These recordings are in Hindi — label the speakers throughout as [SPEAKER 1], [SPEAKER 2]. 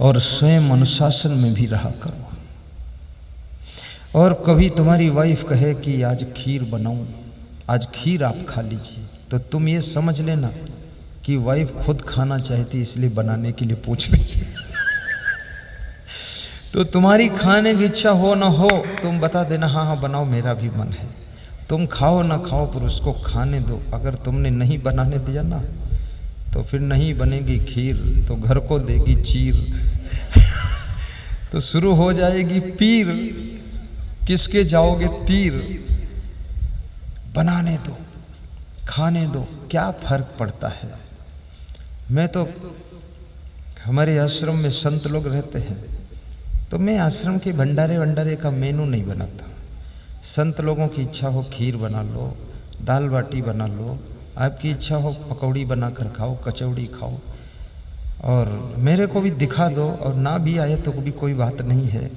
[SPEAKER 1] और स्वयं अनुशासन में भी रहा करो। और कभी तुम्हारी वाइफ कहे कि आज खीर बनाऊं, आज खीर आप खा लीजिए, तो तुम ये समझ लेना कि वाइफ खुद खाना चाहती इसलिए बनाने के लिए पूछ रही है। तो तुम्हारी खाने की इच्छा हो ना हो, तुम बता देना हाँ हाँ बनाओ, मेरा भी मन है। तुम खाओ ना खाओ पर उसको खाने दो। अगर तुमने नहीं बनाने दिया ना तो फिर नहीं बनेगी खीर, तो घर को देगी चीर। तो शुरू हो जाएगी पीर, किसके जाओगे तीर। बनाने दो, खाने दो, क्या फर्क पड़ता है। मैं तो, हमारे आश्रम में संत लोग रहते हैं, तो मैं आश्रम के भंडारे का मेनू नहीं बनाता। संत लोगों की इच्छा हो खीर बना लो, दाल बाटी बना लो, आपकी इच्छा हो पकौड़ी बनाकर खाओ, कचौड़ी खाओ, और मेरे को भी दिखा दो। और ना भी आए तो भी कोई बात नहीं है,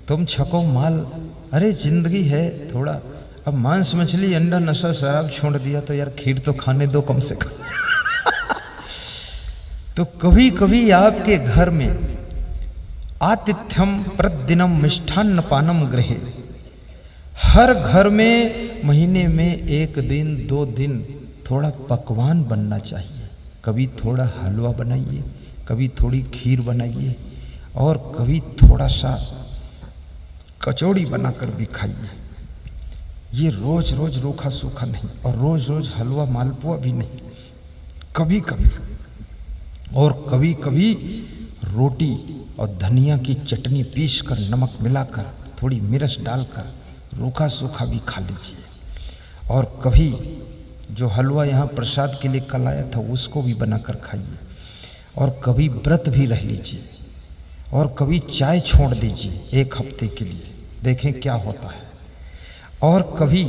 [SPEAKER 1] तुम छको माल। अरे जिंदगी है थोड़ा, अब मांस मछली अंडा नशा शराब छोड़ दिया तो यार खीर तो खाने दो कम से कम। तो कभी कभी आपके घर में आतिथ्यम प्रतिदिनम मिष्ठान्न पानम गृहे, हर घर में महीने में 1 दिन 2 दिन थोड़ा पकवान बनना चाहिए। कभी थोड़ा हलवा बनाइए, कभी थोड़ी खीर बनाइए, और कभी थोड़ा सा कचौड़ी बनाकर भी खाइए। ये रोज रोज रूखा सूखा नहीं, और रोज रोज हलवा मालपुआ भी नहीं, कभी कभी। और कभी कभी रोटी और धनिया की चटनी पीस कर, नमक मिलाकर, थोड़ी मिर्च डालकर रूखा सूखा भी खा लीजिए। और कभी जो हलवा यहाँ प्रसाद के लिए कल आया था उसको भी बनाकर खाइए। और कभी व्रत भी रह लीजिए, और कभी चाय छोड़ दीजिए 1 हफ्ते के लिए, देखें क्या होता है। और कभी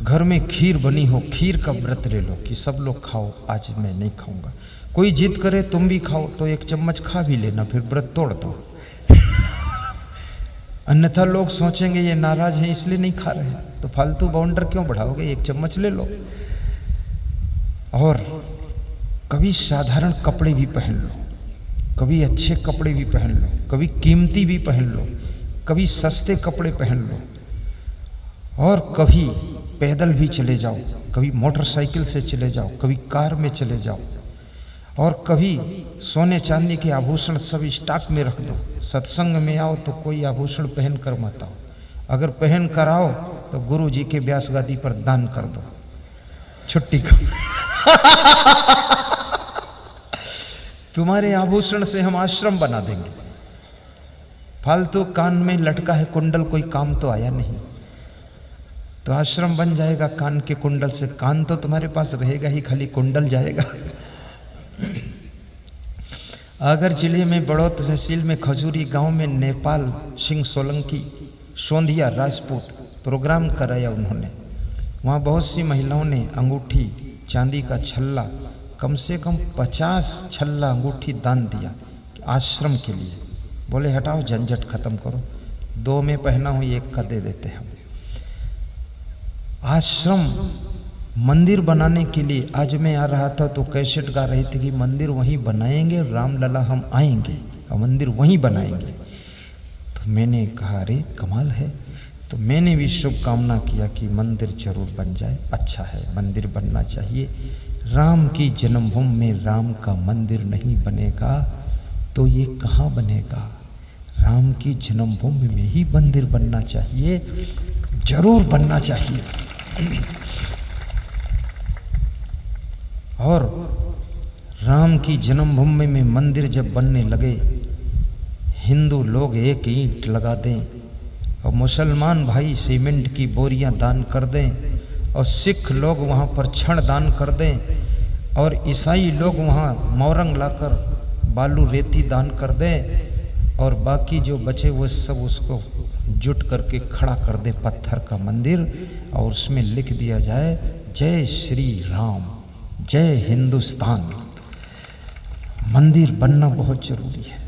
[SPEAKER 1] घर में खीर बनी हो, खीर का व्रत ले लो कि सब लोग खाओ, आज मैं नहीं खाऊंगा। कोई जिद करे तुम भी खाओ तो 1 चम्मच खा भी लेना, फिर व्रत तोड़ दो। अन्यथा लोग सोचेंगे ये नाराज है इसलिए नहीं खा रहे हैं, तो फालतू बाउंडर क्यों बढ़ाओगे, 1 चम्मच ले लो। और कभी साधारण कपड़े भी पहन लो, कभी अच्छे कपड़े भी पहन लो, कभी कीमती भी पहन लो, कभी सस्ते कपड़े पहन लो, और कभी पैदल भी चले जाओ, कभी मोटरसाइकिल से चले जाओ, कभी कार में चले जाओ, और कभी सोने चांदी के आभूषण सब स्टॉक में रख दो। सत्संग में आओ तो कोई आभूषण पहन कर मत आओ, अगर पहन कर आओ तो गुरु जी के व्यास गादी पर दान कर दो, छुट्टी कर। तुम्हारे आभूषण से हम आश्रम बना देंगे। फालतू कान में लटका है कुंडल, कोई काम तो आया नहीं, तो आश्रम बन जाएगा कान के कुंडल से। कान तो तुम्हारे पास रहेगा ही, खाली कुंडल जाएगा। अगर जिले में बड़ौत तहसील में खजूरी गांव में नेपाल सिंह सोलंकी सोंधिया राजपूत प्रोग्राम कराया उन्होंने, वहाँ बहुत सी महिलाओं ने अंगूठी, चांदी का छल्ला, कम से कम 50 छल्ला अंगूठी दान दिया आश्रम के लिए। बोले हटाओ झंझट खत्म करो, 2 में पहना हूँ 1 का दे देते हम। आश्रम मंदिर बनाने के लिए, आज मैं आ रहा था तो कैसेट गा रही थी कि मंदिर वहीं बनाएंगे, रामलला हम आएंगे और मंदिर वहीं बनाएंगे। तो मैंने कहा अरे कमाल है, तो मैंने भी शुभकामना किया कि मंदिर जरूर बन जाए। अच्छा है, मंदिर बनना चाहिए। राम की जन्मभूमि में राम का मंदिर नहीं बनेगा तो ये कहाँ बनेगा। राम की जन्मभूमि में ही मंदिर बनना चाहिए, जरूर बनना चाहिए। और राम की जन्मभूमि में मंदिर जब बनने लगे, हिंदू लोग 1 ईंट लगा दें, और मुसलमान भाई सीमेंट की बोरियां दान कर दें, और सिख लोग वहाँ पर छड़ दान कर दें, और ईसाई लोग वहाँ मोरंग लाकर बालू रेती दान कर दें, और बाकी जो बचे वो सब उसको जुट करके खड़ा कर दे पत्थर का मंदिर, और उसमें लिख दिया जाए जय श्री राम, जय हिंदुस्तान। मंदिर बनना बहुत जरूरी है,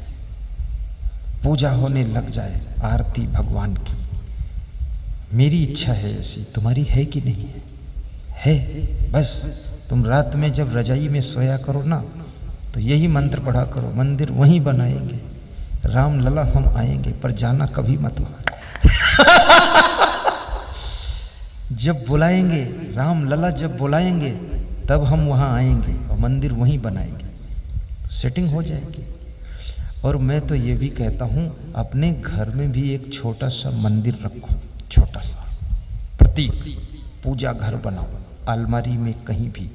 [SPEAKER 1] पूजा होने लग जाए, आरती भगवान की। मेरी इच्छा है ऐसी, तुम्हारी है कि नहीं है? है। बस तुम रात में जब रजाई में सोया करो ना, तो यही मंत्र पढ़ा करो, मंदिर वहीं बनाएंगे, राम लला हम आएंगे, पर जाना कभी मत वहां। जब बुलाएंगे, राम लला जब बुलाएंगे तब हम वहां आएंगे और मंदिर वहीं बनाएंगे, सेटिंग हो जाएगी। और मैं तो ये भी कहता हूं, अपने घर में भी एक छोटा सा मंदिर रखो, छोटा सा प्रतीक, पूजा घर बनाओ, अलमारी में कहीं भी,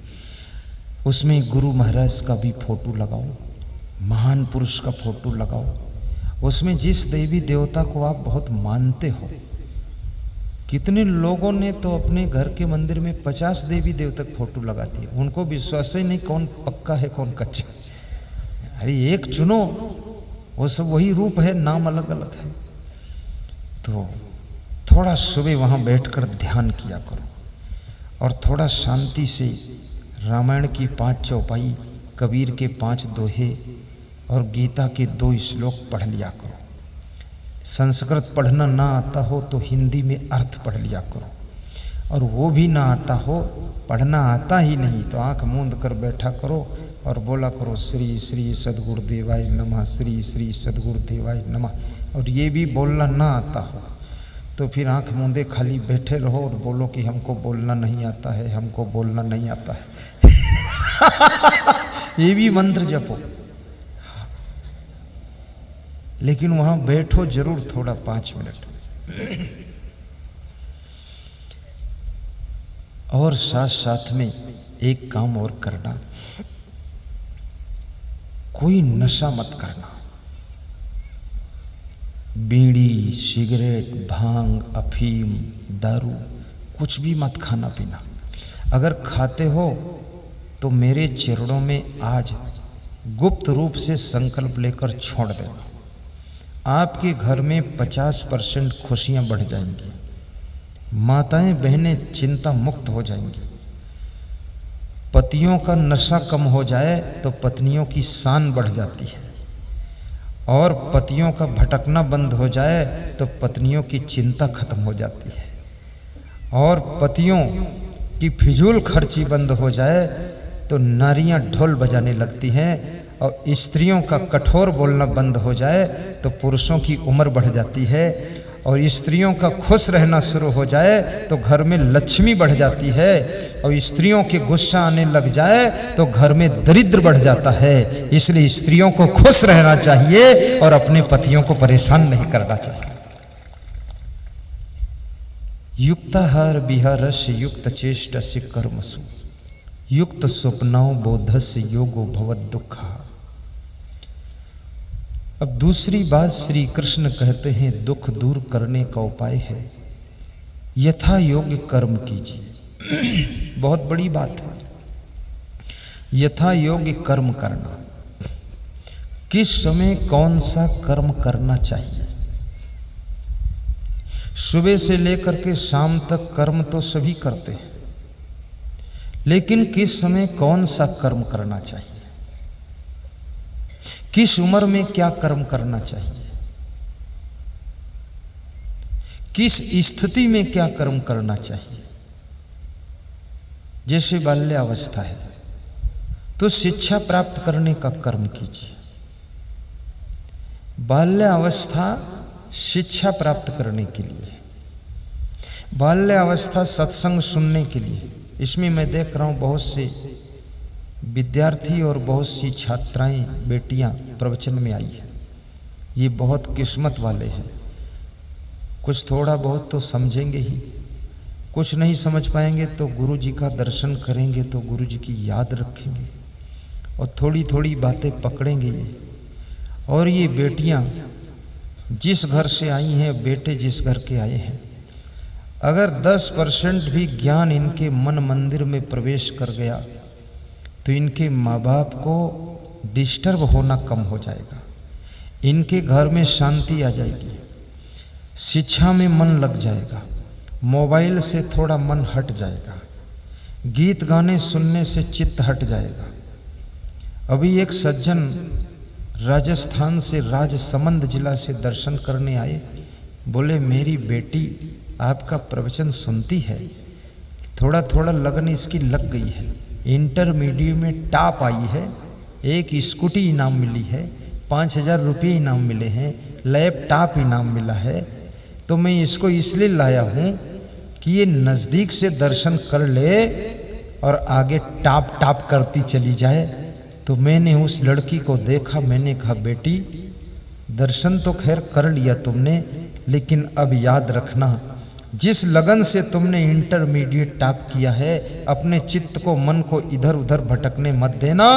[SPEAKER 1] उसमें गुरु महाराज का भी फोटो लगाओ, महान पुरुष का फोटो लगाओ, उसमें जिस देवी देवता को आप बहुत मानते हो। कितने लोगों ने तो अपने घर के मंदिर में 50 देवी देवता फोटो लगा दिए, उनको विश्वास ही नहीं कौन पक्का है कौन कच्चा। अरे एक चुनो, वो सब वही रूप है, नाम अलग अलग है। तो थोड़ा सुबह वहाँ बैठकर ध्यान किया करो और थोड़ा शांति से रामायण की 5 चौपाई, कबीर के 5 दोहे और गीता के 2 श्लोक पढ़ लिया करो। संस्कृत पढ़ना ना आता हो तो हिंदी में अर्थ पढ़ लिया करो, और वो भी ना आता हो, पढ़ना आता ही नहीं तो आंख मूंद कर बैठा करो और बोला करो श्री श्री सद्गुरुदेवाय नमः, श्री श्री सद्गुरुदेवाय नमः। और ये भी बोलना ना आता हो तो फिर आंख मूंदे खाली बैठे रहो और बोलो कि हमको बोलना नहीं आता है, हमको बोलना नहीं आता है। ये भी मंत्र जपो, लेकिन वहां बैठो जरूर थोड़ा 5 मिनट। और साथ साथ में एक काम और करना, कोई नशा मत करना। बीड़ी, सिगरेट, भांग, अफीम, दारू कुछ भी मत खाना पीना। अगर खाते हो तो मेरे चरणों में आज गुप्त रूप से संकल्प लेकर छोड़ देना। आपके घर में 50% खुशियां बढ़ जाएंगी, माताएं बहनें चिंता मुक्त हो जाएंगी, पतियों का नशा कम हो जाए तो पत्नियों की शान बढ़ जाती है, और पतियों का भटकना बंद हो जाए तो पत्नियों की चिंता खत्म हो जाती है, और पतियों की फिजूल खर्ची बंद हो जाए तो नारियां ढोल बजाने लगती हैं, और स्त्रियों का कठोर बोलना बंद हो जाए तो पुरुषों की उम्र बढ़ जाती है, और स्त्रियों का खुश रहना शुरू हो जाए तो घर में लक्ष्मी बढ़ जाती है, और स्त्रियों के गुस्सा आने लग जाए तो घर में दरिद्र बढ़ जाता है। इसलिए स्त्रियों को खुश रहना चाहिए और अपने पतियों को परेशान नहीं करना चाहिए। युक्ताहार विहारस्य युक्त चेष्टस्य कर्मसु युक्त स्वप्नौ बोधस्य योगो भवद दुःखा। अब दूसरी बात श्री कृष्ण कहते हैं, दुख दूर करने का उपाय है यथा योग्य कर्म कीजिए। बहुत बड़ी बात है, यथा योग्य कर्म करना। किस समय कौन सा कर्म करना चाहिए? सुबह से लेकर के शाम तक कर्म तो सभी करते हैं, लेकिन किस समय कौन सा कर्म करना चाहिए, किस उम्र में क्या कर्म करना चाहिए, किस स्थिति में क्या कर्म करना चाहिए। जैसे बाल्यावस्था है तो शिक्षा प्राप्त करने का कर्म कीजिए। बाल्यावस्था शिक्षा प्राप्त करने के लिए, बाल्यावस्था सत्संग सुनने के लिए। इसमें मैं देख रहा हूँ बहुत से विद्यार्थी और बहुत सी छात्राएं, बेटियां प्रवचन में आई है। ये बहुत किस्मत वाले हैं। कुछ थोड़ा बहुत तो समझेंगे ही, कुछ नहीं समझ पाएंगे तो गुरु जी का दर्शन करेंगे तो गुरु जी की याद रखेंगे और थोड़ी थोड़ी बातें पकड़ेंगे ये। और ये बेटियां जिस घर से आई हैं, बेटे जिस घर के आए हैं, अगर 10% भी ज्ञान इनके मन मंदिर में प्रवेश कर गया तो इनके माँ बाप को डिस्टर्ब होना कम हो जाएगा, इनके घर में शांति आ जाएगी, शिक्षा में मन लग जाएगा, मोबाइल से थोड़ा मन हट जाएगा, गीत गाने सुनने से चित्त हट जाएगा। अभी एक सज्जन राजस्थान से राजसमंद जिला से दर्शन करने आए, बोले मेरी बेटी आपका प्रवचन सुनती है, थोड़ा थोड़ा लगन इसकी लग गई है, इंटरमीडिएट में टॉप आई है एक स्कूटी इनाम मिली है, 5,000 रुपये इनाम मिले हैं, लैपटॉप इनाम मिला है। तो मैं इसको इसलिए लाया हूँ कि ये नज़दीक से दर्शन कर ले और आगे टाप टाप करती चली जाए। तो मैंने उस लड़की को देखा, मैंने कहा बेटी दर्शन तो खैर कर लिया तुमने, लेकिन अब याद रखना जिस लगन से तुमने इंटरमीडिएट टॉप किया है, अपने चित्त को मन को इधर उधर भटकने मत देना,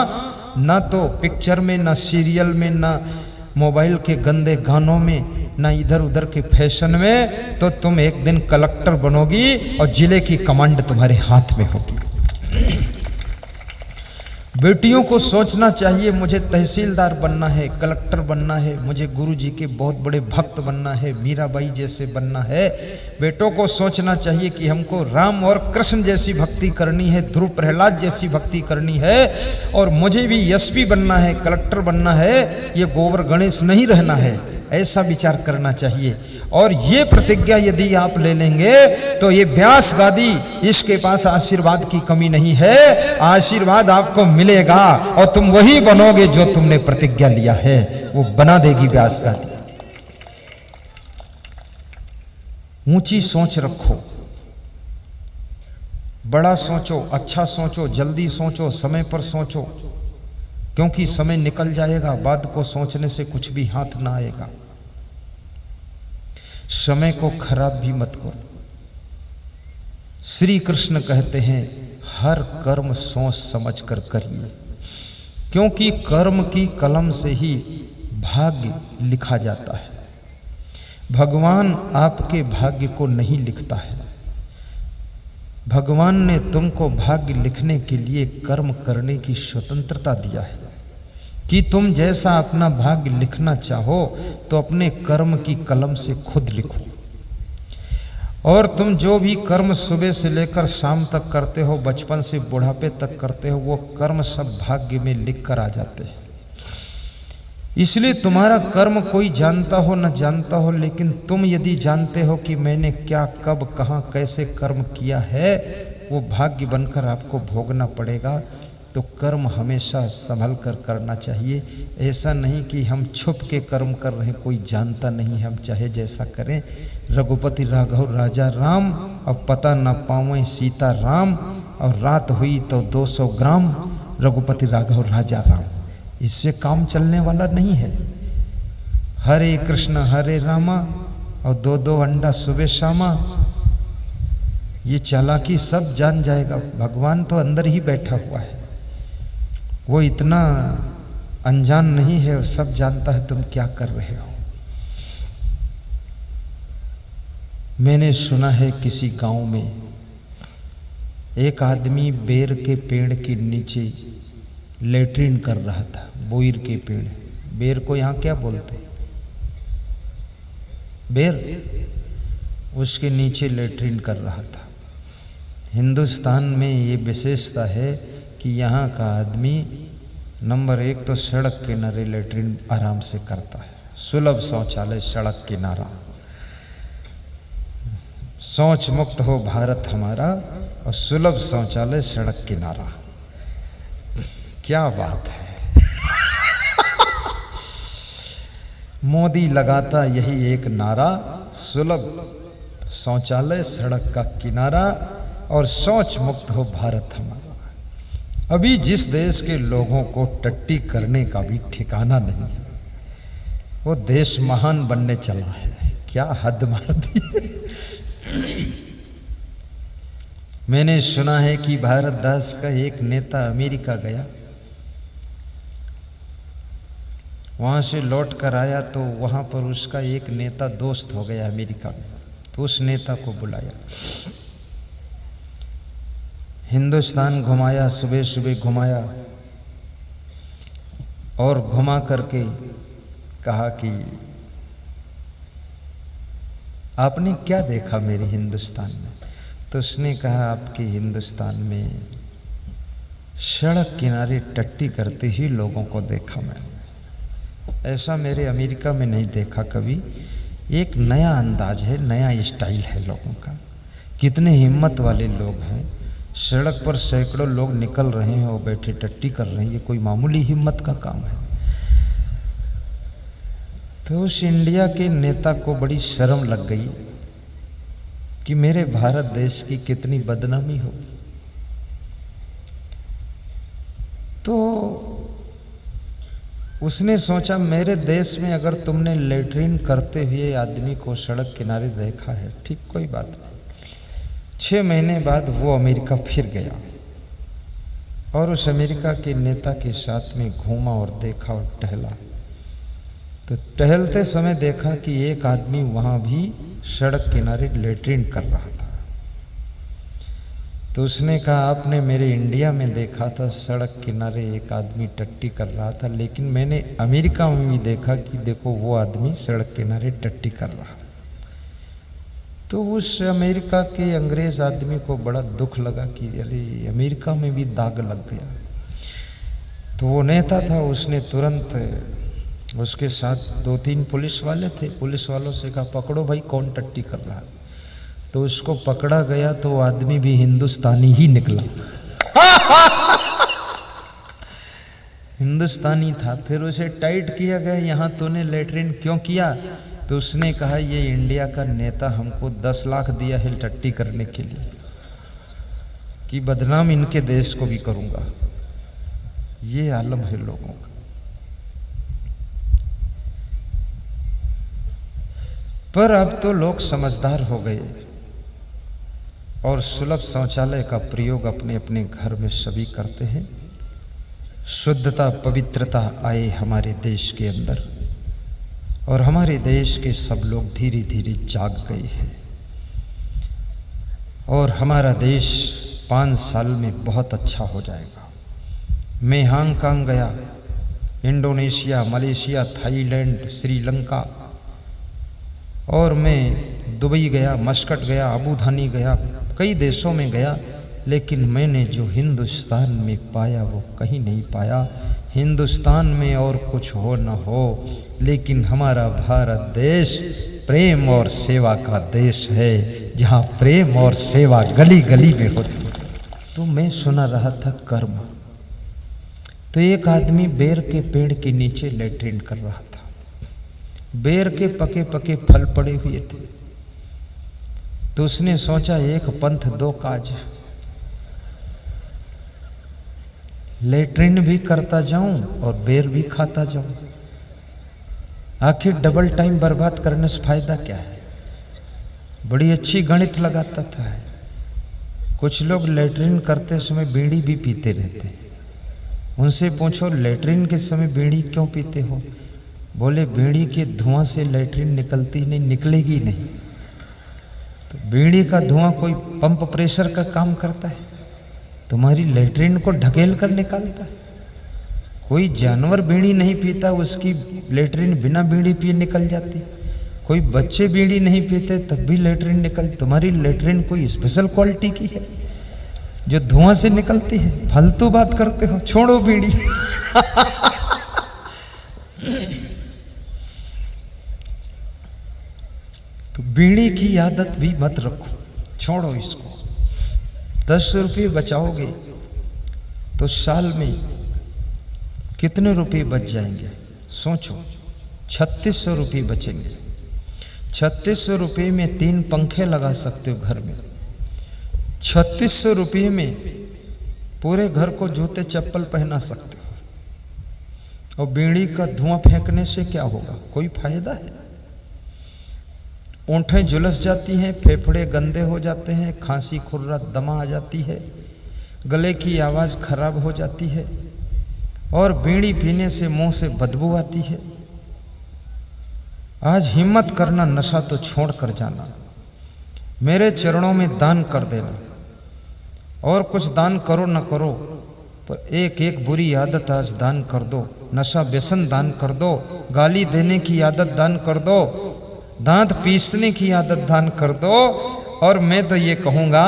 [SPEAKER 1] ना तो पिक्चर में, ना सीरियल में, ना मोबाइल के गंदे गानों में, ना इधर उधर के फैशन में। तो तुम एक दिन कलेक्टर बनोगी और जिले की कमांड तुम्हारे हाथ में होगी। बेटियों को सोचना चाहिए मुझे तहसीलदार बनना है, कलेक्टर बनना है, मुझे गुरु जी के बहुत बड़े भक्त बनना है, मीराबाई जैसे बनना है। बेटों को सोचना चाहिए कि हमको राम और कृष्ण जैसी भक्ति करनी है, ध्रुव प्रहलाद जैसी भक्ति करनी है, और मुझे भी एसपी बनना है, कलेक्टर बनना है, ये गोबर गणेश नहीं रहना है। ऐसा विचार करना चाहिए। और ये प्रतिज्ञा यदि आप ले लेंगे तो ये व्यास गादी, इसके पास आशीर्वाद की कमी नहीं है, आशीर्वाद आपको मिलेगा और तुम वही बनोगे जो तुमने प्रतिज्ञा लिया है, वो बना देगी व्यास गादी। ऊंची सोच रखो, बड़ा सोचो, अच्छा सोचो, जल्दी सोचो, समय पर सोचो, क्योंकि समय निकल जाएगा, बाद को सोचने से कुछ भी हाथ ना आएगा। समय को खराब भी मत करो। श्री कृष्ण कहते हैं हर कर्म सोच समझ कर करिए, क्योंकि कर्म की कलम से ही भाग्य लिखा जाता है। भगवान आपके भाग्य को नहीं लिखता है। भगवान ने तुमको भाग्य लिखने के लिए कर्म करने की स्वतंत्रता दिया है कि तुम जैसा अपना भाग्य लिखना चाहो तो अपने कर्म की कलम से खुद लिखो। और तुम जो भी कर्म सुबह से लेकर शाम तक करते हो, बचपन से बुढ़ापे तक करते हो, वो कर्म सब भाग्य में लिख कर आ जाते हैं। इसलिए तुम्हारा कर्म कोई जानता हो न जानता हो, लेकिन तुम यदि जानते हो कि मैंने क्या, कब, कहाँ, कैसे कर्म किया है, वो भाग्य बनकर आपको भोगना पड़ेगा। तो कर्म हमेशा संभल कर करना चाहिए। ऐसा नहीं कि हम छुप के कर्म कर रहे हैं, कोई जानता नहीं, हम चाहे जैसा करें। रघुपति राघव राजा राम, अब पता न पावें सीता राम, और रात हुई तो 200 ग्राम, रघुपति राघव राजा राम। इससे काम चलने वाला नहीं है। हरे कृष्ण हरे रामा और 2-2 अंडा सुबह शामा, ये चालाकी सब जान जाएगा। भगवान तो अंदर ही बैठा हुआ है, वो इतना अनजान नहीं है, वो सब जानता है तुम क्या कर रहे हो। मैंने सुना है किसी गांव में एक आदमी बेर के पेड़ के नीचे लेट्रिन कर रहा था। बोईर के पेड़, बेर को यहाँ क्या बोलते हैं, बेर, उसके नीचे लेट्रिन कर रहा था। हिंदुस्तान में ये विशेषता है कि यहाँ का आदमी नंबर 1 तो सड़क किनारे लेट्रिन आराम से करता है। सुलभ शौचालय सड़क किनारा, शौच मुक्त हो भारत हमारा, और सुलभ शौचालय सड़क किनारा। क्या बात है। मोदी लगाता यही एक नारा, सुलभ शौचालय सड़क का किनारा और शौच मुक्त हो भारत हमारा। अभी जिस देश के लोगों को टट्टी करने का भी ठिकाना नहीं है, वो देश महान बनने चला है। क्या हद मार दी। मैंने सुना है कि भारत दास का एक नेता अमेरिका गया, वहां से लौट कर आया तो वहां पर उसका एक नेता दोस्त हो गया अमेरिका में। तो उस नेता को बुलाया, हिंदुस्तान घुमाया, सुबह सुबह घुमाया, और घुमा करके कहा कि आपने क्या देखा मेरे हिंदुस्तान में। तो उसने कहा आपके हिंदुस्तान में सड़क किनारे टट्टी करते ही लोगों को देखा मैंने, ऐसा मेरे अमेरिका में नहीं देखा कभी। एक नया अंदाज है, नया स्टाइल है लोगों का। कितने हिम्मत वाले लोग हैं, सड़क पर सैकड़ों लोग निकल रहे हैं और बैठे टट्टी कर रहे हैं, ये कोई मामूली हिम्मत का काम है। तो उस इंडिया के नेता को बड़ी शर्म लग गई कि मेरे भारत देश की कितनी बदनामी होगी। तो उसने सोचा, मेरे देश में अगर तुमने लेटरिन करते हुए आदमी को सड़क किनारे देखा है, ठीक, कोई बात नहीं। 6 महीने बाद वो अमेरिका फिर गया और उस अमेरिका के नेता के साथ में घूमा और देखा और टहला। तो टहलते समय देखा कि एक आदमी वहाँ भी सड़क किनारे लेटरिन कर रहा था। तो उसने कहा, आपने मेरे इंडिया में देखा था सड़क किनारे एक आदमी टट्टी कर रहा था, लेकिन मैंने अमेरिका में भी देखा कि देखो वो आदमी सड़क किनारे टट्टी कर रहा। तो उस अमेरिका के अंग्रेज आदमी को बड़ा दुख लगा कि अरे अमेरिका में भी दाग लग गया। तो वो नेता था, उसने तुरंत, उसके साथ 2-3 पुलिस वाले थे, पुलिस वालों से कहा, पकड़ो भाई कौन टट्टी कर रहा है। तो उसको पकड़ा गया तो वो आदमी भी हिंदुस्तानी ही निकला। हिंदुस्तानी था। फिर उसे टाइट किया गया, यहाँ तूने लेटरिन क्यों किया? तो उसने कहा, ये इंडिया का नेता हमको 10 लाख दिया है टट्टी करने के लिए, कि बदनाम इनके देश को भी करूंगा। ये आलम है लोगों का। पर अब तो लोग समझदार हो गए और सुलभ शौचालय का प्रयोग अपने अपने घर में सभी करते हैं। शुद्धता, पवित्रता आए हमारे देश के अंदर और हमारे देश के सब लोग धीरे धीरे जाग गए हैं और हमारा देश 5 साल में बहुत अच्छा हो जाएगा। मैं हांगकांग गया, इंडोनेशिया, मलेशिया, थाईलैंड, श्रीलंका, और मैं दुबई गया, मस्कट गया, अबू धाबी गया, कई देशों में गया, लेकिन मैंने जो हिंदुस्तान में पाया वो कहीं नहीं पाया। हिंदुस्तान में और कुछ हो न हो, लेकिन हमारा भारत देश प्रेम और सेवा का देश है, जहाँ प्रेम और सेवा गली गली में होती है। तो मैं सुना रहा था कर्म। तो एक आदमी बेर के पेड़ के नीचे लेटरिन कर रहा था। बेर के पके पके फल पड़े हुए थे। तो उसने सोचा, एक पंथ 2 काज, लेटरिन भी करता जाऊं और बेर भी खाता जाऊं। आखिर डबल टाइम बर्बाद करने से फायदा क्या है? बड़ी अच्छी गणित लगाता था। कुछ लोग लेटरिन करते समय बीड़ी भी पीते रहते हैं। उनसे पूछो, लेटरिन के समय बीड़ी क्यों पीते हो? बोले, बीड़ी के धुआं से लेटरिन निकलती नहीं, निकलेगी नहीं। तो बीड़ी का धुआं कोई पंप प्रेशर का काम करता है? तुम्हारी लेटरिन को ढकेल कर निकालता है? कोई जानवर बीड़ी नहीं पीता, उसकी लेटरिन बिना बीड़ी पिए निकल जाती। कोई बच्चे बीड़ी नहीं पीते तब भी लेटरिन निकल। तुम्हारी लेटरिन कोई स्पेशल क्वालिटी की है जो धुआं से निकलती है? फालतू बात करते हो, छोड़ो बीड़ी। तो बीड़ी की आदत भी मत रखो, छोड़ो इसको। 10 रुपये बचाओगे तो साल में कितने रुपये बच जाएंगे? सोचो, 3600 रुपये बचेंगे। 3600 रुपये में 3 पंखे लगा सकते हो घर में। 3600 रुपये में पूरे घर को जूते चप्पल पहना सकते हो। और बीड़ी का धुआं फेंकने से क्या होगा? कोई फायदा है? ओंठें झुलस जाती हैं, फेफड़े गंदे हो जाते हैं, खांसी खुर्रा दमा आ जाती है, गले की आवाज़ खराब हो जाती है और बीड़ी पीने से मुंह से बदबू आती है। आज हिम्मत करना, नशा तो छोड़ कर जाना, मेरे चरणों में दान कर देना। और कुछ दान करो न करो, पर एक एक बुरी आदत आज दान कर दो। नशा व्यसन दान कर दो, गाली देने की आदत दान कर दो, दांत पीसने की आदत दान कर दो। और मैं तो ये कहूँगा,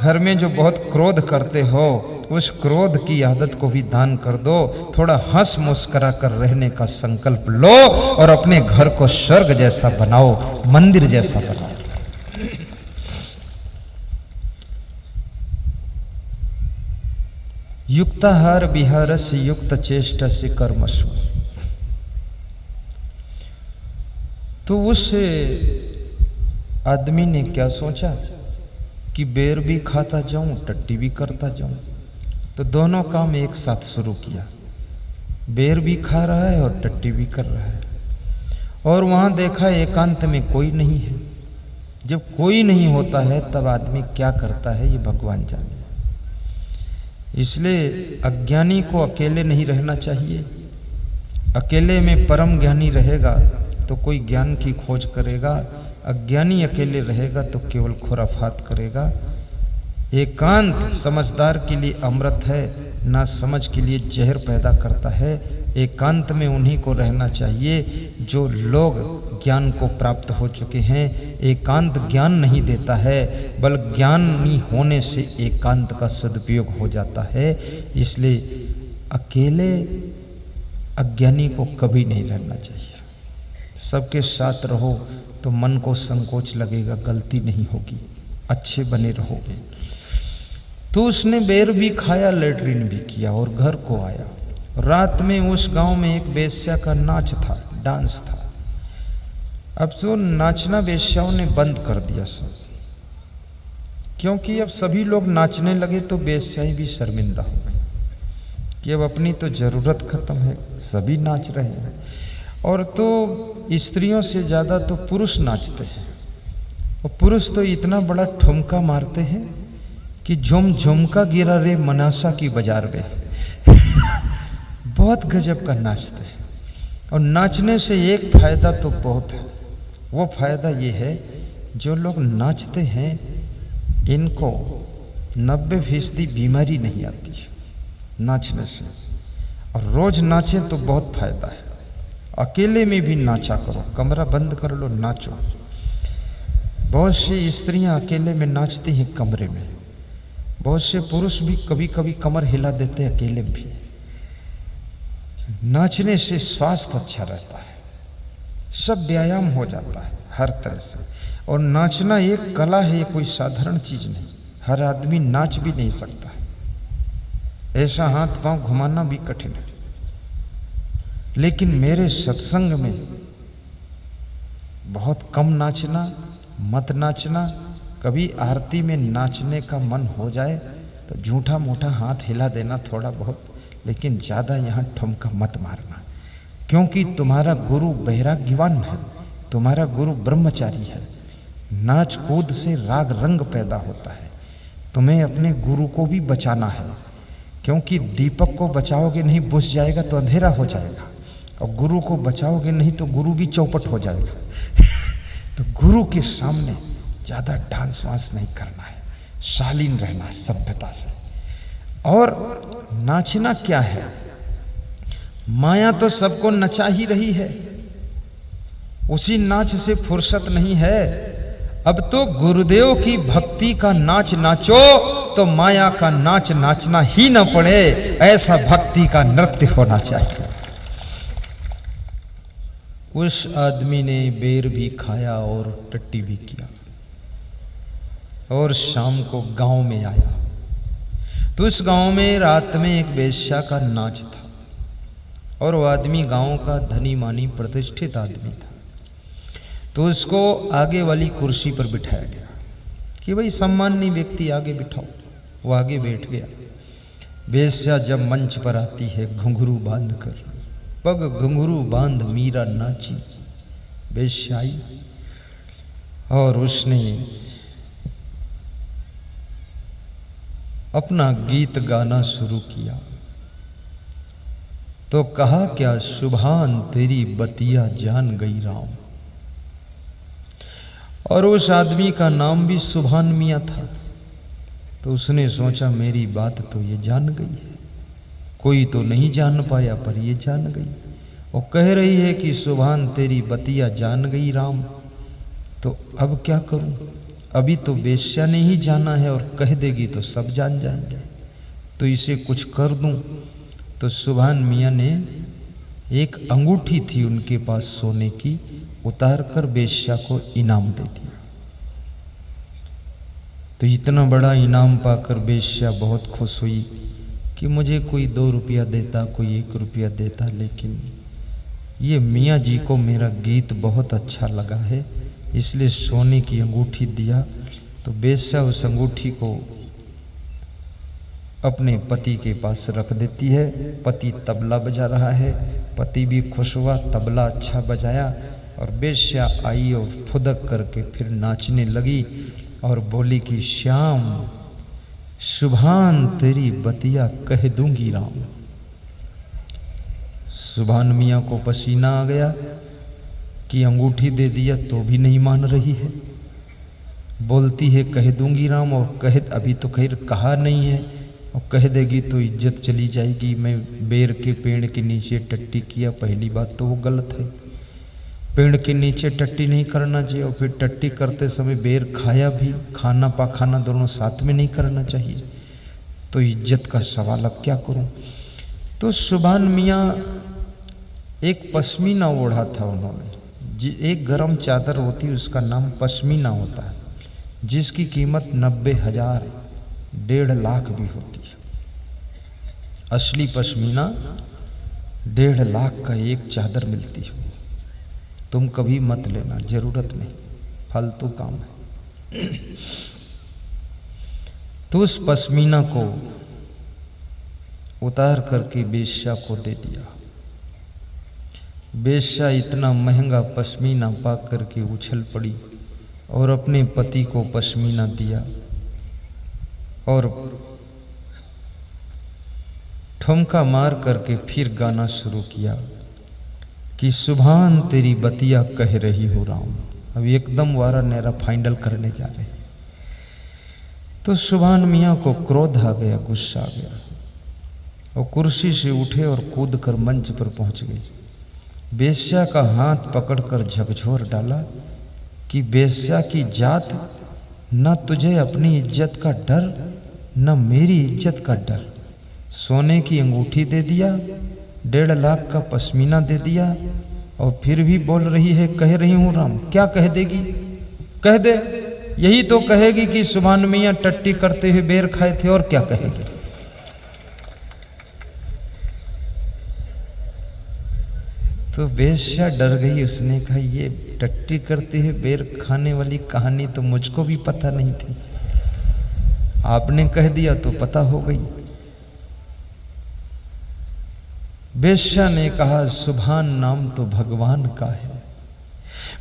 [SPEAKER 1] घर में जो बहुत क्रोध करते हो, उस क्रोध की आदत को भी दान कर दो। थोड़ा हंस मुस्करा कर रहने का संकल्प लो और अपने घर को स्वर्ग जैसा बनाओ, मंदिर जैसा बनाओ। युक्ताहार विहारस्य युक्त चेष्टस्य कर्मसु। तो उस आदमी ने क्या सोचा कि बेर भी खाता जाऊं, टट्टी भी करता जाऊं। तो दोनों काम एक साथ शुरू किया, बेर भी खा रहा है और टट्टी भी कर रहा है। और वहां देखा एकांत में कोई नहीं है। जब कोई नहीं होता है तब आदमी क्या करता है ये भगवान जाने। इसलिए अज्ञानी को अकेले नहीं रहना चाहिए। अकेले में परम ज्ञानी रहेगा तो कोई ज्ञान की खोज करेगा, अज्ञानी अकेले रहेगा तो केवल खुराफात करेगा। एकांत समझदार के लिए अमृत है, ना समझ के लिए जहर पैदा करता है। एकांत में उन्हीं को रहना चाहिए जो लोग ज्ञान को प्राप्त हो चुके हैं। एकांत ज्ञान नहीं देता है, बल्कि ज्ञानी होने से एकांत का सदुपयोग हो जाता है। इसलिए अकेले अज्ञानी को कभी नहीं रहना चाहिए। सबके साथ रहो तो मन को संकोच लगेगा, गलती नहीं होगी, अच्छे बने रहोगे। तो उसने बेर भी खाया, लेटरिन भी किया और घर को आया। रात में उस गांव में एक वेश्या का नाच था, डांस था। अब तो नाचना वेश्याओं ने बंद कर दिया सब, क्योंकि अब सभी लोग नाचने लगे तो वेश्याएं भी शर्मिंदा हो गई कि अब अपनी तो जरूरत खत्म है, सभी नाच रहे हैं। और तो स्त्रियों से ज़्यादा तो पुरुष नाचते हैं, और पुरुष तो इतना बड़ा ठुमका मारते हैं कि झुम झुमका गिरा रे मनासा की बाजार में। बहुत गजब का नाचते हैं। और नाचने से एक फायदा तो बहुत है, वो फायदा ये है जो लोग नाचते हैं इनको 90% बीमारी नहीं आती है नाचने से। और रोज नाचे तो बहुत फायदा है। अकेले में भी नाचा करो, कमरा बंद कर लो, नाचो। बहुत सी स्त्रियां अकेले में नाचती हैं कमरे में, बहुत से पुरुष भी कभी कभी कमर हिला देते हैं अकेले भी। नाचने से स्वास्थ्य अच्छा रहता है, सब व्यायाम हो जाता है हर तरह से। और नाचना एक कला है, कोई साधारण चीज नहीं। हर आदमी नाच भी नहीं सकता है, ऐसा हाथ पांव घुमाना भी कठिन है। लेकिन मेरे सत्संग में बहुत कम नाचना, मत नाचना। कभी आरती में नाचने का मन हो जाए तो झूठा मूठा हाथ हिला देना थोड़ा बहुत, लेकिन ज़्यादा यहाँ ठुमका मत मारना। क्योंकि तुम्हारा गुरु वैराग्यवान है, तुम्हारा गुरु ब्रह्मचारी है। नाच कूद से राग रंग पैदा होता है। तुम्हें अपने गुरु को भी बचाना है, क्योंकि दीपक को बचाओगे नहीं बुझ जाएगा तो अंधेरा हो जाएगा, और गुरु को बचाओगे नहीं तो गुरु भी चौपट हो जाएगा। तो गुरु के सामने ज़्यादा डांस वांस नहीं करना है, शालीन रहना है सभ्यता से। और नाचना क्या है, माया तो सबको नचा ही रही है, उसी नाच से फुर्सत नहीं है। अब तो गुरुदेव की भक्ति का नाच नाचो तो माया का नाच नाचना ही न पड़े, ऐसा भक्ति का नृत्य होना चाहिए। उस आदमी ने बेर भी खाया और टट्टी भी किया और शाम को गांव में आया। तो उस गांव में रात में एक वेश्या का नाच था, और वो आदमी गांव का धनी मानी प्रतिष्ठित आदमी था। तो उसको आगे वाली कुर्सी पर बिठाया गया कि भाई सम्माननीय व्यक्ति आगे बिठाओ। वो आगे बैठ गया। वेश्या जब मंच पर आती है घुंघरू बांध कर, पग घुंघरू बांध मीरा नाची। वेश्या आई और उसने अपना गीत गाना शुरू किया। तो कहा क्या सुभान तेरी बतिया जान गई राम। और उस आदमी का नाम भी सुभान मियाँ था। तो उसने सोचा मेरी बात तो ये जान गई है, कोई तो नहीं जान पाया पर ये जान गई। वो कह रही है कि सुभान तेरी बतिया जान गई राम, तो अब क्या करूं? अभी तो वेश्या ने ही जाना है और कह देगी तो सब जान जाएंगे, तो इसे कुछ कर दूं। तो सुभान मियाँ ने एक अंगूठी थी उनके पास सोने की, उतार कर वेश्या को इनाम दे दिया। तो इतना बड़ा इनाम पाकर वेश्या बहुत खुश हुई कि मुझे कोई 2 रुपया देता, कोई 1 रुपया देता, लेकिन ये मियाँ जी को मेरा गीत बहुत अच्छा लगा है, इसलिए सोने की अंगूठी दिया। तो बेश्या उस अंगूठी को अपने पति के पास रख देती है। पति तबला बजा रहा है, पति भी खुश हुआ, तबला अच्छा बजाया, और बेश्या आई और फुदक करके फिर नाचने लगी और बोली कि श्याम सुभान तेरी बतिया कह दूंगी राम। सुभान मियाँ को पसीना आ गया कि अंगूठी दे दिया तो भी नहीं मान रही है, बोलती है कह दूंगी राम, और कह अभी तो खैर कहा नहीं है, और कह देगी तो इज्जत चली जाएगी। मैं बेर के पेड़ के नीचे टट्टी किया, पहली बात तो वो गलत है, पेड़ के नीचे टट्टी नहीं करना चाहिए, और फिर टट्टी करते समय बेर खाया भी, खाना पाखाना दोनों साथ में नहीं करना चाहिए, तो इज्जत का सवाल अब क्या करूं। तो सुभान मियाँ एक पश्मीना ओढ़ा था उन्होंने, एक गरम चादर होती है उसका नाम पश्मीना होता है, जिसकी कीमत 90,000 1.5 लाख भी होती है। असली पश्मीना 1.5 लाख का एक चादर मिलती है। तुम कभी मत लेना, जरूरत नहीं, फालतू काम है। तो उस पश्मीना को उतार करके बेश्या को दे दिया। बेश्या इतना महंगा पश्मीना पा करके उछल पड़ी और अपने पति को पश्मीना दिया और ठुमका मार करके फिर गाना शुरू किया कि सुभान तेरी बतिया कह रही हो राम। अब एकदम वारा नेरा फाइनल करने जा रहे हैं। तो सुभान मियाँ को क्रोध आ गया, गुस्सा आ गया, और कुर्सी से उठे और कूद कर मंच पर पहुंच गए। बेश्या का हाथ पकड़कर झकझोर डाला कि बेश्या की जात, न तुझे अपनी इज्जत का डर न मेरी इज्जत का डर। सोने की अंगूठी दे दिया, 1.5 लाख का पश्मीना दे दिया, और फिर भी बोल रही है कह रही हूँ राम। क्या कह देगी? कह दे, यही तो कहेगी कि सुभान मियाँ टट्टी करते हुए बेर खाए थे, और क्या कहेगी। तो बेश्या डर गई, उसने कहा ये टट्टी करते हुए बेर खाने वाली कहानी तो मुझको भी पता नहीं थी, आपने कह दिया तो पता हो गई। बेश्या ने कहा सुभान नाम तो भगवान का है,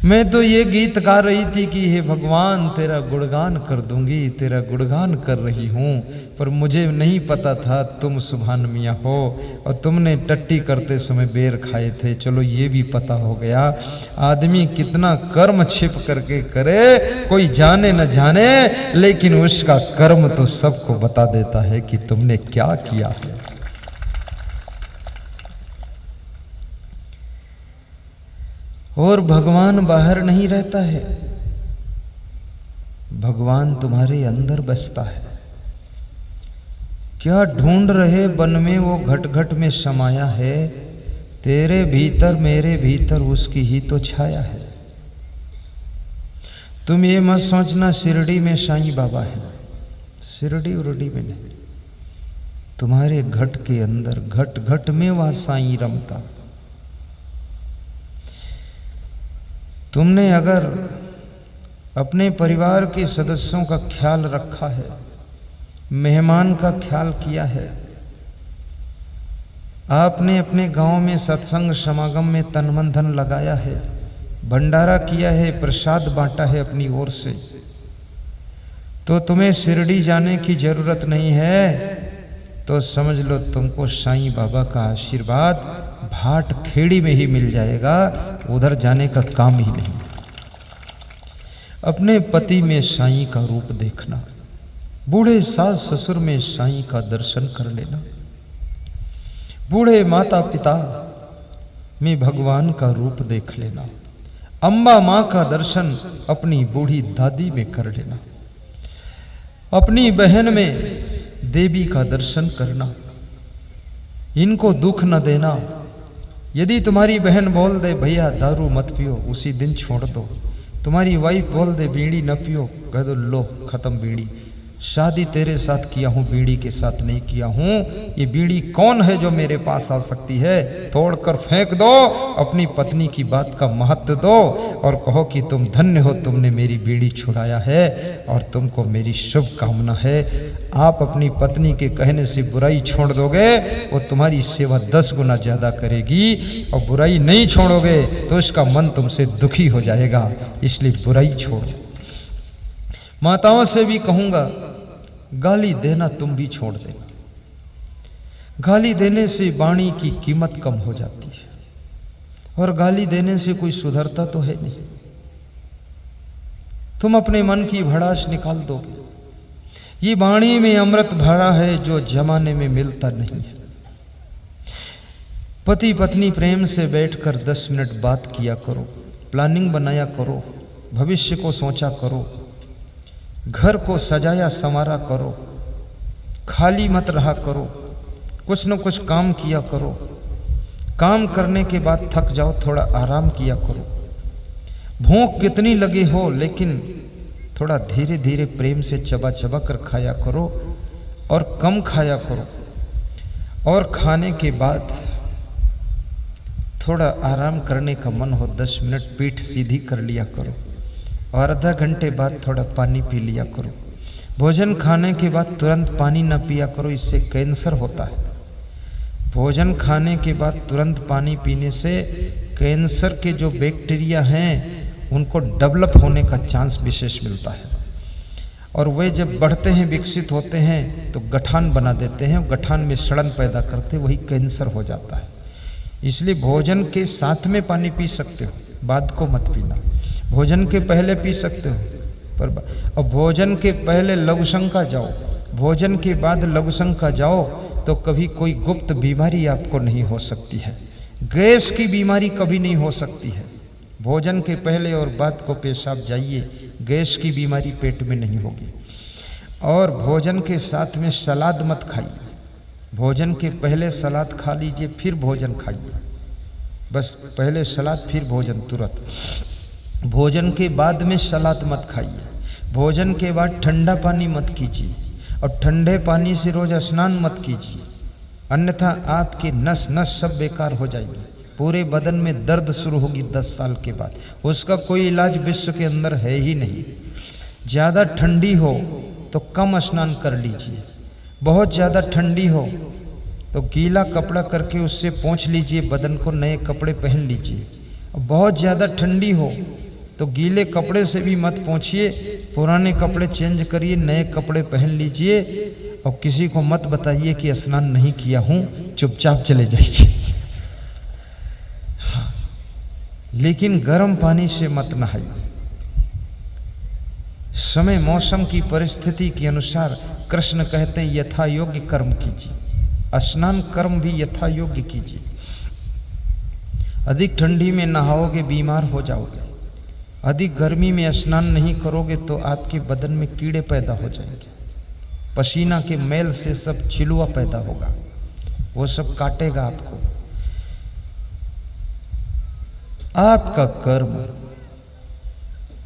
[SPEAKER 1] मैं तो ये गीत गा रही थी कि हे भगवान तेरा गुणगान कर दूंगी, तेरा गुणगान कर रही हूँ, पर मुझे नहीं पता था तुम सुभान मियाँ हो और तुमने टट्टी करते समय बेर खाए थे। चलो ये भी पता हो गया। आदमी कितना कर्म छिप करके करे कोई जाने न जाने, लेकिन उसका कर्म तो सबको बता देता है कि तुमने क्या किया है। और भगवान बाहर नहीं रहता है, भगवान तुम्हारे अंदर बसता है। क्या ढूंढ रहे वन में वो घट घट में समाया है, तेरे भीतर मेरे भीतर उसकी ही तो छाया है। तुम ये मत सोचना शिरडी में साईं बाबा है, शिरडी उरडी में नहीं, तुम्हारे घट के अंदर घट घट में वह साईं रमता। तुमने अगर अपने परिवार के सदस्यों का ख्याल रखा है, मेहमान का ख्याल किया है, आपने अपने गांव में सत्संग समागम में तन मन धन लगाया है, भंडारा किया है, प्रसाद बांटा है अपनी ओर से, तो तुम्हें शिरडी जाने की जरूरत नहीं है। तो समझ लो तुमको साईं बाबा का आशीर्वाद भाट खेड़ी में ही मिल जाएगा, उधर जाने का काम ही नहीं। अपने पति में साईं का रूप देखना, बूढ़े सास ससुर में साईं का दर्शन कर लेना, बूढ़े माता पिता में भगवान का रूप देख लेना, अम्बा माँ का दर्शन अपनी बूढ़ी दादी में कर लेना, अपनी बहन में देवी का दर्शन करना, इनको दुख न देना। यदि तुम्हारी बहन बोल दे भैया दारू मत पियो, उसी दिन छोड़ दो। तुम्हारी वाइफ बोल दे बीड़ी न पियो, कह दो लो खत्म बीड़ी। शादी तेरे साथ किया हूँ, बीड़ी के साथ नहीं किया हूँ। ये बीड़ी कौन है जो मेरे पास आ सकती है? तोड़कर फेंक दो, अपनी पत्नी की बात का महत्व दो और कहो कि तुम धन्य हो, तुमने मेरी बीड़ी छुड़ाया है और तुमको मेरी शुभकामना है। आप अपनी पत्नी के कहने से बुराई छोड़ दोगे, वो तुम्हारी सेवा 10 गुना ज़्यादा करेगी, और बुराई नहीं छोड़ोगे तो उसका मन तुमसे दुखी हो जाएगा। इसलिए बुराई छोड़ो। माताओं से भी कहूँगा, गाली देना तुम भी छोड़ देना। गाली देने से वाणी की कीमत कम हो जाती है, और गाली देने से कोई सुधरता तो है नहीं। तुम अपने मन की भड़ास निकाल दोगे। ये वाणी में अमृत भरा है जो जमाने में मिलता नहीं है। पति पत्नी प्रेम से बैठकर 10 मिनट बात किया करो, प्लानिंग बनाया करो, भविष्य को सोचा करो, घर को सजाया संवारा करो, खाली मत रहा करो, कुछ न कुछ काम किया करो। काम करने के बाद थक जाओ, थोड़ा आराम किया करो। भूख कितनी लगी हो लेकिन थोड़ा धीरे धीरे प्रेम से चबा चबा कर खाया करो और कम खाया करो। और खाने के बाद थोड़ा आराम करने का मन हो, 10 मिनट पीठ सीधी कर लिया करो और आधा घंटे बाद थोड़ा पानी पी लिया करो। भोजन खाने के बाद तुरंत पानी न पिया करो, इससे कैंसर होता है। भोजन खाने के बाद तुरंत पानी पीने से कैंसर के जो बैक्टीरिया हैं उनको डेवलप होने का चांस विशेष मिलता है, और वे जब बढ़ते हैं, विकसित होते हैं तो गठान बना देते हैं, गठान में सड़न पैदा करते, वही कैंसर हो जाता है। इसलिए भोजन के साथ में पानी पी सकते हो, बाद को मत पीना। भोजन के पहले पी सकते हो पर, और भोजन के पहले लघुशंका जाओ, भोजन के बाद लघुशंका जाओ तो कभी कोई गुप्त बीमारी आपको नहीं हो सकती है। गैस की बीमारी कभी नहीं हो सकती है। भोजन के पहले और बाद को पेशाब जाइए, गैस की बीमारी पेट में नहीं होगी। और भोजन के साथ में सलाद मत खाइए। भोजन के पहले सलाद खा लीजिए, फिर भोजन खाइए। बस पहले सलाद फिर भोजन तुरंत। भोजन के बाद में सलाद मत खाइए। भोजन के बाद ठंडा पानी मत कीजिए, और ठंडे पानी से रोज स्नान मत कीजिए, अन्यथा आपके नस नस सब बेकार हो जाएगी। पूरे बदन में दर्द शुरू होगी 10 साल के बाद। उसका कोई इलाज विश्व के अंदर है ही नहीं। ज़्यादा ठंडी हो तो कम स्नान कर लीजिए, बहुत ज़्यादा ठंडी हो तो गीला कपड़ा करके उससे पोंछ लीजिए, बदन को नए कपड़े पहन लीजिए। और बहुत ज़्यादा ठंडी हो तो गीले कपड़े से भी मत पोंछिए, पुराने कपड़े चेंज करिए, नए कपड़े पहन लीजिए, और किसी को मत बताइए कि स्नान नहीं किया हूँ, चुपचाप चले जाइए। हाँ, लेकिन गर्म पानी से मत नहाइए। समय मौसम की परिस्थिति के अनुसार कृष्ण कहते हैं यथा योग्य कर्म कीजिए, स्नान कर्म भी यथा योग्य कीजिए। अधिक ठंडी में नहाओगे बीमार हो जाओगे, अधिक गर्मी में स्नान नहीं करोगे तो आपके बदन में कीड़े पैदा हो जाएंगे, पसीना के मैल से सब चिलुआ पैदा होगा, वो सब काटेगा आपको। आपका कर्म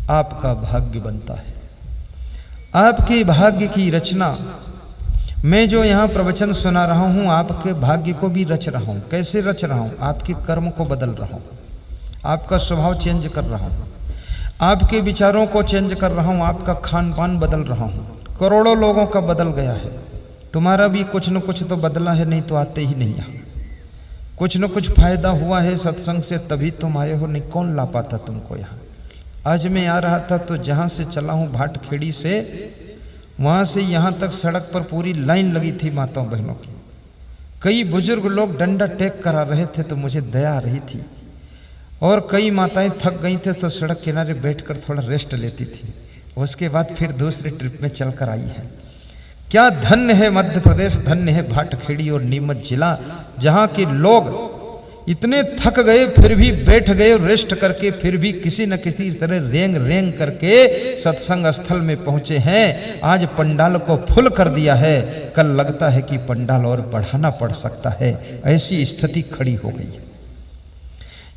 [SPEAKER 1] आपका भाग्य बनता है, आपके भाग्य की रचना। मैं जो यहाँ प्रवचन सुना रहा हूँ आपके भाग्य को भी रच रहा हूँ। कैसे रच रहा हूँ? आपके कर्म को बदल रहा हूँ, आपका स्वभाव चेंज कर रहा हूँ, आपके विचारों को चेंज कर रहा हूँ, आपका खान पान बदल रहा हूँ। करोड़ों लोगों का बदल गया है, तुम्हारा भी कुछ न कुछ तो बदला है, नहीं तो आते ही नहीं यहाँ। कुछ न कुछ फायदा हुआ है सत्संग से, तभी तुम आए हो, नहीं कौन ला पाता तुमको यहाँ। आज मैं आ रहा था तो जहाँ से चला हूँ भाटखेड़ी से, वहाँ से यहाँ तक सड़क पर पूरी लाइन लगी थी माताओं बहनों की। कई बुजुर्ग लोग डंडा टेक करा रहे थे तो मुझे दया आ रही थी, और कई माताएं थक गई थे तो सड़क किनारे बैठकर थोड़ा रेस्ट लेती थी। उसके बाद फिर दूसरी ट्रिप में चल कर आई है। क्या धन्य है मध्य प्रदेश, धन्य है भाटखेड़ी और नीमच जिला, जहाँ के लोग इतने थक गए फिर भी बैठ गए रेस्ट करके, फिर भी किसी न किसी तरह रेंग रेंग करके सत्संग स्थल में पहुंचे हैं। आज पंडाल को फुल कर दिया है, कल लगता है कि पंडाल और बढ़ाना पड़ सकता है, ऐसी स्थिति खड़ी हो गई है।